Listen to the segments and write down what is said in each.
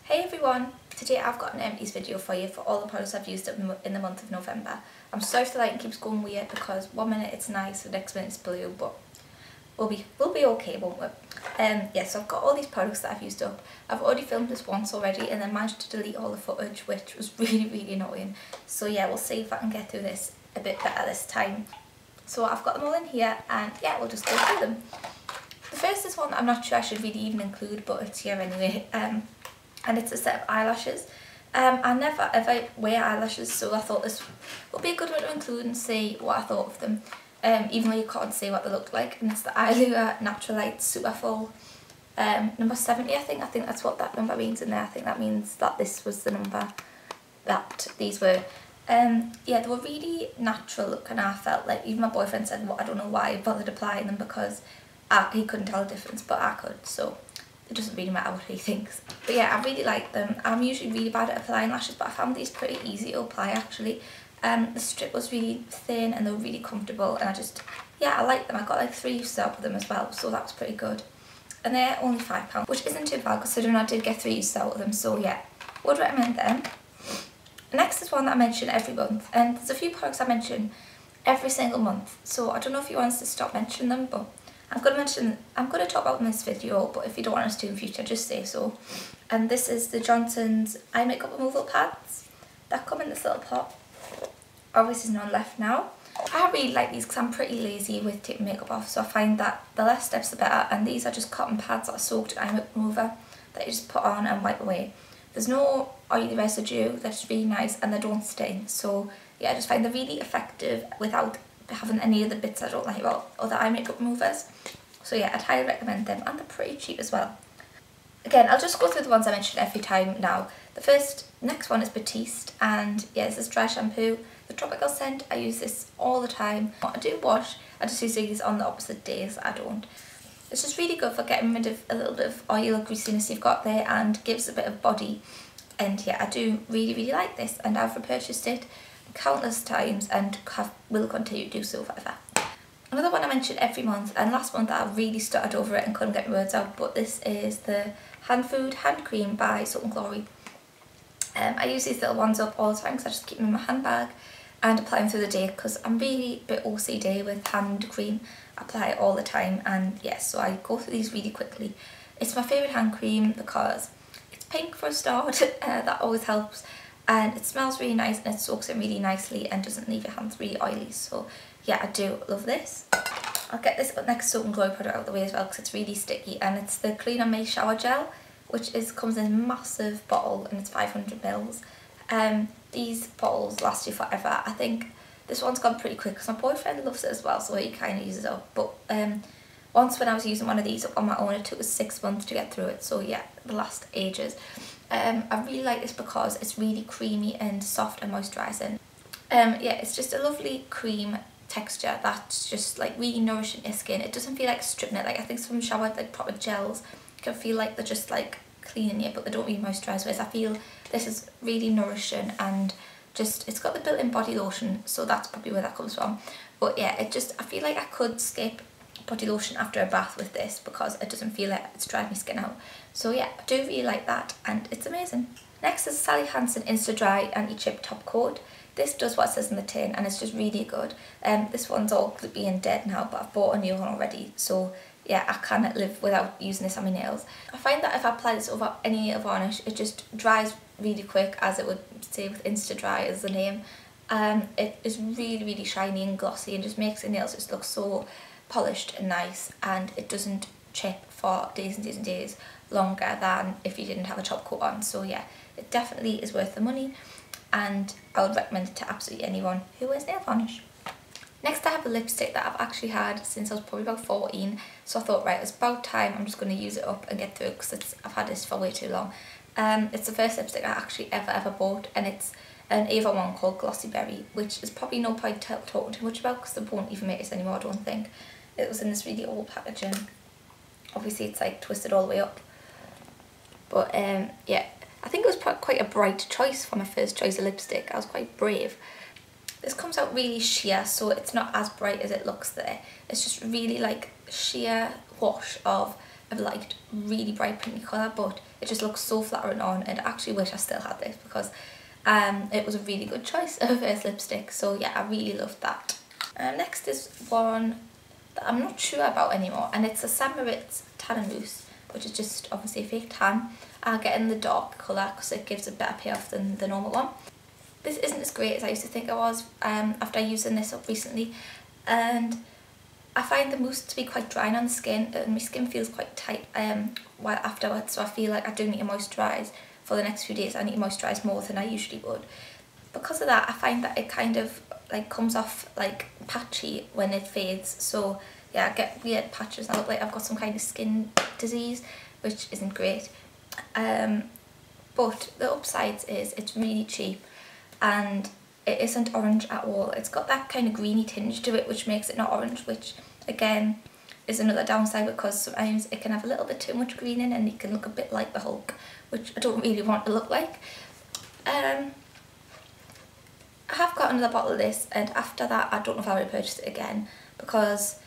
Hey everyone! Today I've got an empties video for you for all the products I've used up in the month of November. I'm sorry if the lighting keeps going weird because one minute it's nice, the next minute it's blue, but we'll be okay, won't we? Yeah, so I've got all these products that I've used up. I've already filmed this once already and then managed to delete all the footage, which was really annoying. So yeah, we'll see if I can get through this a bit better this time. So I've got them all in here and yeah, we'll just go through them. The first is one that I'm not sure I should really even include, but it's here anyway. And it's a set of eyelashes. I never ever wear eyelashes, so I thought this would be a good one to include and see what I thought of them, even though you can't see what they look like. And it's the Eyelure Natural Light Super Full number 70, I think that's what that number means in there. I think that means that this was the number that these were. Yeah, they were really natural look, and I felt like, even my boyfriend said, well, I don't know why I bothered applying them because he couldn't tell the difference, but I could, so it doesn't really matter what he thinks. But yeah, I really like them. I'm usually really bad at applying lashes, but I found these pretty easy to apply actually. The strip was really thin and they were really comfortable, and I like them. I got like 3 uses out of them as well, so that was pretty good. And they're only £5, which isn't too bad considering I did get 3 uses out of them, so yeah, would recommend them. Next is one that I mention every month, and there's a few products I mention every single month, so I don't know if you want us to stop mentioning them, but I'm going to talk about them in this video, but if you don't want us to in future, just say so. And this is the Johnson's eye makeup removal pads that come in this little pot. Obviously there's none left now. I really like these because I'm pretty lazy with taking makeup off, so I find that the less steps the better, and these are just cotton pads that are soaked in eye makeup remover that you just put on and wipe away. There's no oily residue, they're just really nice and they don't stain, so yeah, I just find they're really effective without having any of the bits I don't like about other eye makeup removers. So yeah, I'd highly recommend them, and they're pretty cheap as well. Again, I'll just go through the ones I mention every time now. The next one is Batiste, and yeah, this is dry shampoo, the tropical scent. I use this all the time. I do wash, I just use these on the opposite days I don't. It's just really good for getting rid of a little bit of oil or greasiness you've got there and gives a bit of body. And yeah, I do really like this, and I've repurchased it countless times and will continue to do so forever. Another one I mention every month, and last month I really stuttered over it and couldn't get my words out, but this is the Hand Food Hand Cream by Soap & Glory. I use these little ones up all the time because I just keep them in my handbag and apply them through the day because I'm really a bit OCD with hand cream. I apply it all the time, and yes, so I go through these really quickly. It's my favourite hand cream because it's pink for a start, that always helps. And it smells really nice and it soaks in really nicely and doesn't leave your hands really oily, so yeah, I do love this. I'll get this next Soap & Glory product out of the way as well because it's really sticky, and it's the Clean On Me Shower Gel, which comes in a massive bottle and it's 500ml. These bottles last you forever. I think this one's gone pretty quick because my boyfriend loves it as well, so he kind of uses it up, but once when I was using one of these up on my own, it took us 6 months to get through it, so yeah, the last ages. I really like this because it's really creamy and soft and moisturising. Yeah, it's just a lovely cream texture that's just like really nourishing your skin. It doesn't feel like stripping it. Like I think some shower like proper gels can feel like they're just like cleaning you, but they don't really moisturise. Whereas I feel this is really nourishing, and just it's got the built-in body lotion, so that's probably where that comes from. But yeah, I feel like I could skip body lotion after a bath with this because it doesn't feel like it's drying my skin out. So yeah, I do really like that, and it's amazing. Next is Sally Hansen Insta Dry Anti-Chip Top Coat. This does what it says in the tin and it's just really good. This one's all gloopy and dead now, but I've bought a new one already, so yeah, I can't live without using this on my nails. I find that if I apply this over any nail varnish, it just dries really quick, as it would say with Insta Dry as the name. It is really shiny and glossy and just makes the nails just look so polished and nice, and it doesn't chip for days and days longer than if you didn't have a top coat on. So yeah, it definitely is worth the money, and I would recommend it to absolutely anyone who wears nail varnish. Next I have a lipstick that I've actually had since I was probably about 14, so I thought, right, it's about time, I'm just going to use it up and get through it because I've had this for way too long. It's the first lipstick I actually ever bought, and it's an Ava one called Glossy Berry, which is probably no point talking too much about because they won't even make this anymore, I don't think. It was in this really old packaging. Obviously it's like twisted all the way up, but yeah, I think it was quite a bright choice for my first choice of lipstick. I was quite brave. This comes out really sheer, so it's not as bright as it looks there. It's just really like sheer wash of a light, really bright pinky colour, but it just looks so flattering on, and I actually wish I still had this because it was a really good choice of a first lipstick. So yeah, I really loved that. Next is one that I'm not sure about anymore, and it's a St. Moritz Tan and Mousse, which is just obviously a fake tan. I'll get in the dark colour because it gives a better payoff than the normal one. This isn't as great as I used to think it was after using this up recently, and I find the mousse to be quite drying on the skin, and my skin feels quite tight while afterwards, so I feel like I do need to moisturise for the next few days. I need to moisturise more than I usually would. Because of that, I find that it kind of like comes off like patchy when it fades, so yeah, I get weird patches. I look like I've got some kind of skin disease, which isn't great. But the upsides is it's really cheap, and it isn't orange at all. It's got that kind of greeny tinge to it, which makes it not orange, which again is another downside because sometimes it can have a little bit too much green in and it can look a bit like the Hulk, which I don't really want to look like. I have got another bottle of this, and after that I don't know if I'll repurchase it again because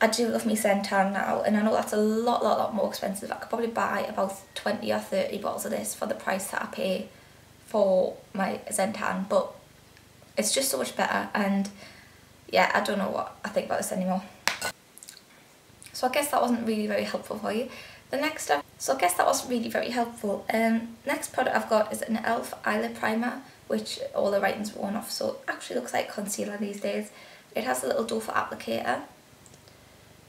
I do love me Zentan now, and I know that's a lot more expensive. I could probably buy about 20 or 30 bottles of this for the price that I pay for my Zentan, but it's just so much better, and yeah, I don't know what I think about this anymore. So I guess that wasn't really very helpful for you. Next product I've got is an e.l.f. eyelid primer, which all the writing's worn off, so it actually looks like concealer these days. It has a little doe foot applicator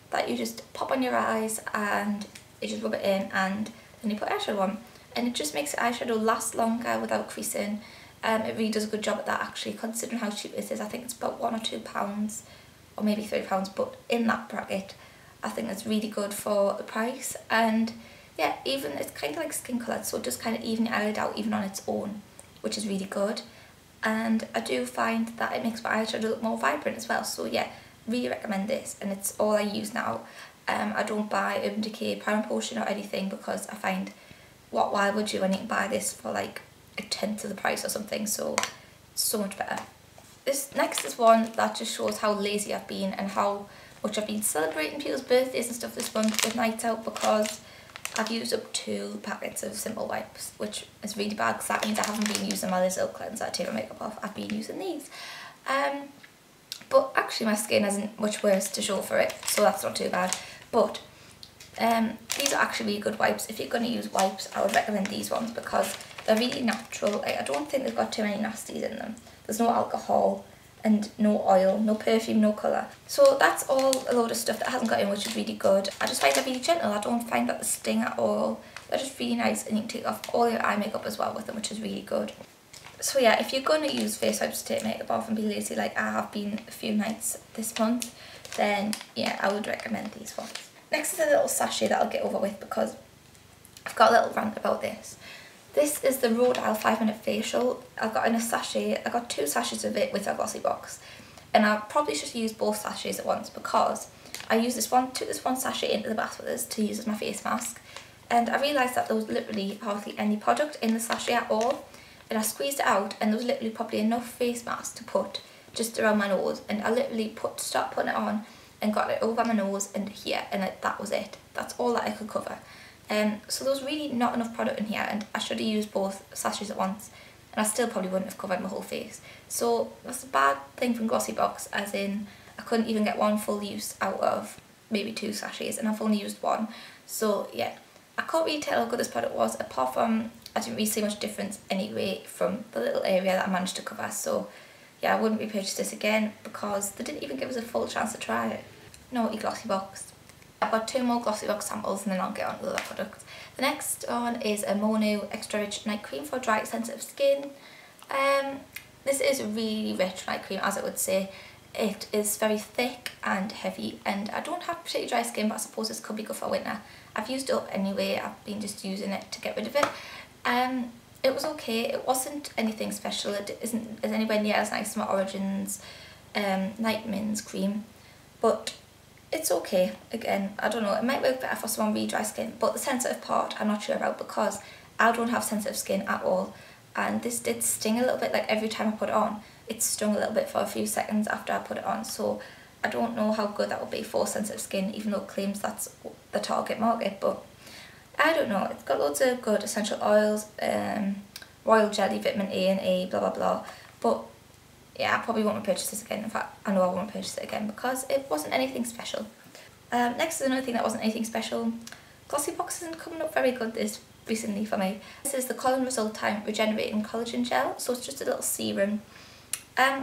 that you just pop on your eyes and you just rub it in, and then you put eyeshadow on, and it just makes the eyeshadow last longer without creasing. It really does a good job at that actually, considering how cheap this is. I think it's about £1 or £2 or maybe £3, but in that bracket I think it's really good for the price. And yeah, even it's kind of like skin coloured, so it does kind of even your eyelid out even on its own, which is really good. And I do find that it makes my eyeshadow look more vibrant as well, so yeah, really recommend this, and it's all I use now. I don't buy Urban Decay Prime Potion or anything because I find, why would you when you can buy this for like a tenth of the price or something, so it's so much better. This next is one that just shows how lazy I've been and how much I've been celebrating people's birthdays and stuff this month with nights out, because I've used up 2 packets of Simple Wipes, which is really bad because that means I haven't been using my little cleanser to take my makeup off. I've been using these. But actually my skin isn't much worse to show for it, so that's not too bad. But these are actually really good wipes. If you're going to use wipes, I would recommend these ones because they're really natural. I don't think they've got too many nasties in them. There's no alcohol and no oil, no perfume, no colour. So that's all a load of stuff that hasn't got in, which is really good. I just find they're really gentle. I don't find that the sting at all. They're just really nice, and you can take off all your eye makeup as well with them, which is really good. So yeah, if you're going to use face wipes to take makeup off and be lazy like I have been a few nights this month, then yeah, I would recommend these ones. Next is a little sachet that I'll get over with because I've got a little rant about this. This is the Rodile 5-minute facial. I've got in a sachet, I got 2 sachets of it with a glossy box, and I probably should use both sachets at once because I took this one sachet into the bath with us to use as my face mask, and I realised that there was literally hardly any product in the sachet at all, and I squeezed it out and there was literally probably enough face mask to put just around my nose, and I literally started putting it on and got it over my nose and here, and that was it. That's all that I could cover. So there was really not enough product in here, and I should have used both sachets at once, and I still probably wouldn't have covered my whole face. So that's a bad thing from Glossy Box, as in I couldn't even get one full use out of maybe 2 sachets, and I've only used 1. So yeah, I can't really tell how good this product was, apart from I didn't really see much difference anyway from the little area that I managed to cover. So yeah, I wouldn't repurchase this again because they didn't even give us a full chance to try it. Naughty Glossy Box. I've got 2 more Glossy Box samples and then I'll get on to the other products. The next one is a Mono Extra Rich Night Cream for dry sensitive skin. This is a really rich night cream, as it would say. It is very thick and heavy, and I don't have particularly dry skin, but I suppose this could be good for winter. I've used it up anyway. I've been just using it to get rid of it. It was okay. It wasn't anything special. It isn't anywhere near as nice as my Origins Night Min's cream, but it's okay. Again, I don't know, it might work better for someone with really dry skin, but the sensitive part I'm not sure about because I don't have sensitive skin at all, and this did sting a little bit. Like every time I put it on, it stung a little bit for a few seconds after I put it on, so I don't know how good that will be for sensitive skin, even though it claims that's the target market, but I don't know. It's got loads of good essential oils, royal jelly, vitamin A and E, blah blah blah, but yeah, I probably won't purchase this again. In fact, I know I won't purchase it again because it wasn't anything special. Next is another thing that wasn't anything special. Glossy Box isn't coming up very good this recently for me. This is the Colin Result Time Regenerating Collagen Gel, so it's just a little serum.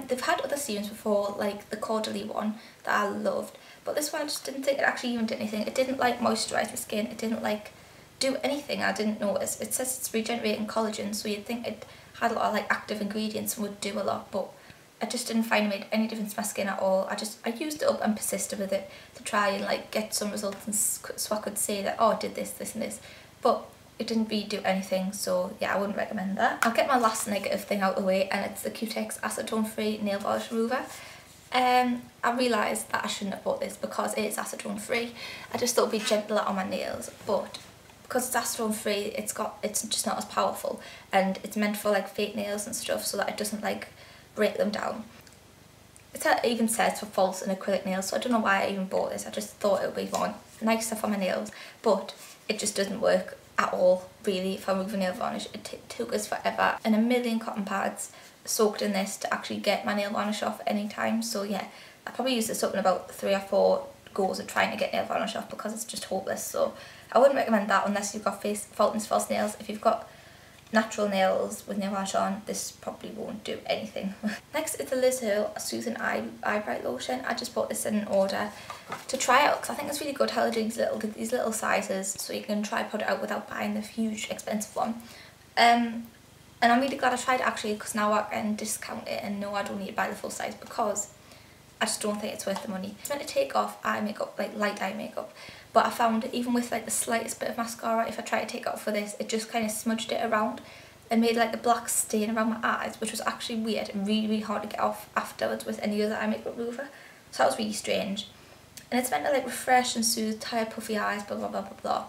They've had other serums before, like the Caudalie one that I loved, but this one I just didn't think it actually even did anything. It didn't like moisturise my skin, it didn't like do anything. I didn't notice. It says it's regenerating collagen, so you'd think it had a lot of like active ingredients and would do a lot, but I just didn't find it made any difference to my skin at all. I used it up and persisted with it to try and like get some results, and so I could say that, oh, I did this, this and this, but it didn't really do anything, so yeah, I wouldn't recommend that. I'll get my last negative thing out of the way, and it's the Cutex acetone free nail varnish remover. I realised that I shouldn't have bought this because it is acetone free. I just thought it would be gentler on my nails, but because it's acetone free, it's just not as powerful, and it's meant for like fake nails and stuff, so that it doesn't like break them down. It even says for false and acrylic nails, so I don't know why I even bought this. I just thought it would be more nicer for my nails, but it just doesn't work at all really for removing nail varnish. It took us forever and a million cotton pads soaked in this to actually get my nail varnish off any time. So yeah, I probably used this up in about 3 or 4 goes of trying to get nail varnish off because it's just hopeless. So I wouldn't recommend that unless you've got false nails. If you've got natural nails with nail varnish on, this probably won't do anything. Next is the Liz Earle Soothing Eye Bright Lotion. I just bought this in an order to try out because I think it's really good how they're doing these little sizes, so you can try put it out without buying the huge expensive one. And I'm really glad I tried it actually, because now I can discount it and no, I don't need to buy the full size because I just don't think it's worth the money. It's meant to take off eye makeup, like light eye makeup, but I found even with like the slightest bit of mascara, if I try to take it off for this, it just kind of smudged it around and made like a black stain around my eyes, which was actually weird and really, really hard to get off afterwards with any other eye makeup remover. So that was really strange. And it's meant to like refresh and soothe tired puffy eyes, blah blah blah blah blah.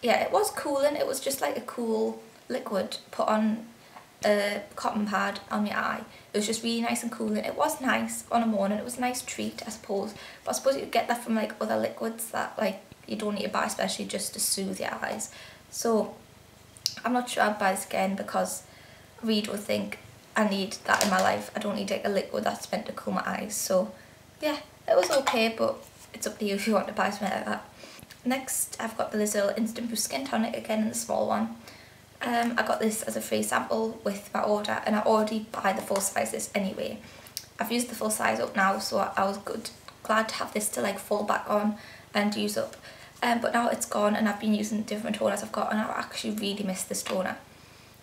Yeah, it was cooling. It was just like a cool liquid put on a cotton pad on your eye. It was just really nice and cooling. It was nice on a morning. It was a nice treat, I suppose. But I suppose you could get that from like other liquids that like you don't need to buy, especially just to soothe your eyes. So I'm not sure I'd buy this again because I really don't think I need that in my life. I don't need like a liquid that's meant to cool my eyes. So yeah, it was okay, but it's up to you if you want to buy something like that. Next, I've got the Liz Earle Instant Boost Skin Tonic, again in the small one. I got this as a free sample with my order, and I already buy the full sizes anyway. I've used the full size up now, so I was glad to have this to like fall back on and use up. But now it's gone and I've been using different toners I've got, and I actually really miss this toner.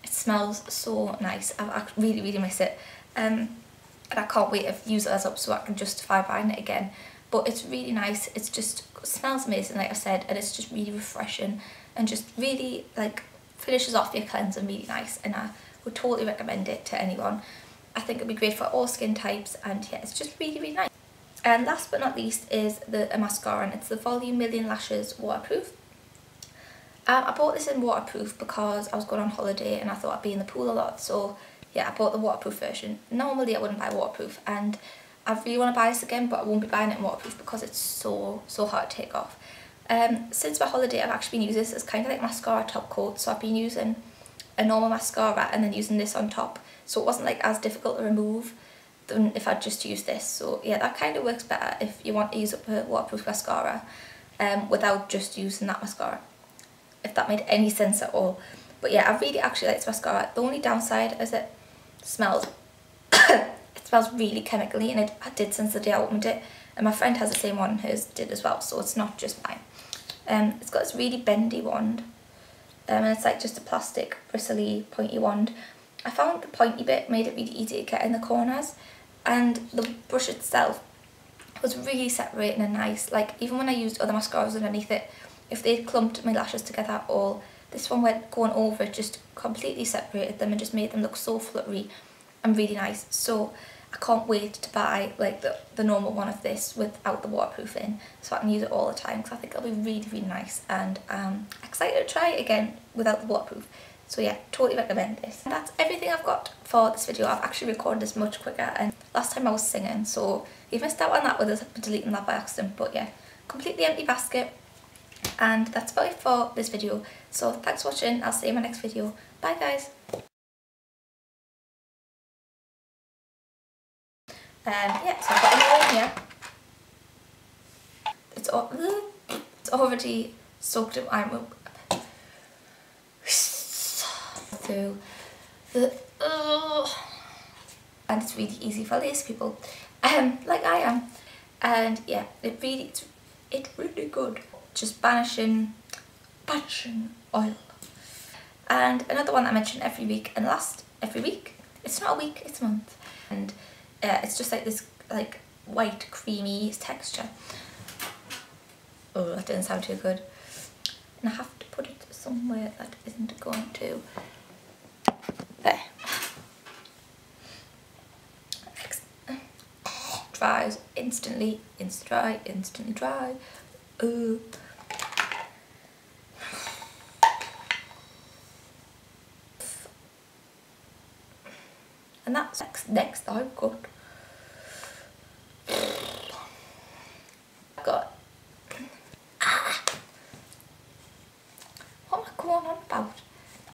It smells so nice. I really, really miss it. And I can't wait to use it up so I can justify buying it again. But it's really nice. It smells amazing, like I said, and it's just really refreshing and just really like finishes off your cleansing really nice, and I would totally recommend it to anyone. I think it'd be great for all skin types, and yeah, it's just really, really nice. And last but not least is a mascara, and it's the Volume Million Lashes Waterproof. I bought this in waterproof because I was going on holiday and I thought I'd be in the pool a lot, so yeah, I bought the waterproof version. Normally I wouldn't buy waterproof, and I really want to buy this again, but I won't be buying it in waterproof because it's so hard to take off. Since my holiday, I've actually been using this as kind of like mascara top coat, so I've been using a normal mascara and then using this on top, so it wasn't like as difficult to remove than if I'd just used this. So yeah, that kind of works better if you want to use up a waterproof mascara without just using that mascara, if that made any sense at all. But yeah, I really actually like this mascara. The only downside is it smells it smells really chemically, and I did since the day I opened it, and my friend has the same one, hers did as well, so it's not just mine. It's got this really bendy wand, and it's like just a plastic bristly pointy wand. I found the pointy bit made it really easy to get in the corners, and the brush itself was really separating and nice. Like even when I used other mascaras underneath it, if they'd clumped my lashes together at all, this one went going over it, just completely separated them and just made them look so fluttery and really nice. So I can't wait to buy like the normal one of this without the waterproof in, so I can use it all the time, because I think it'll be really, really nice, and I'm excited to try it again without the waterproof. So yeah, totally recommend this. And that's everything I've got for this video. I've actually recorded this much quicker, and last time I was singing, so you missed out on that with us deleting that by accident. But yeah, completely empty basket. And that's about it for this video. So thanks for watching. I'll see you in my next video. Bye guys. Yeah, so I've got another one here. It's already soaked in I'm through the and it's really easy for lazy people, like I am. And yeah, it's really good. Just banishing oil. And another one I mention every week, and every week. It's not a week, it's a month. And it's just like this like white creamy texture. Oh, that didn't sound too good. And I have to put it somewhere that isn't going to. There. Dries instantly, instantly dry. Ooh. And that's next I've got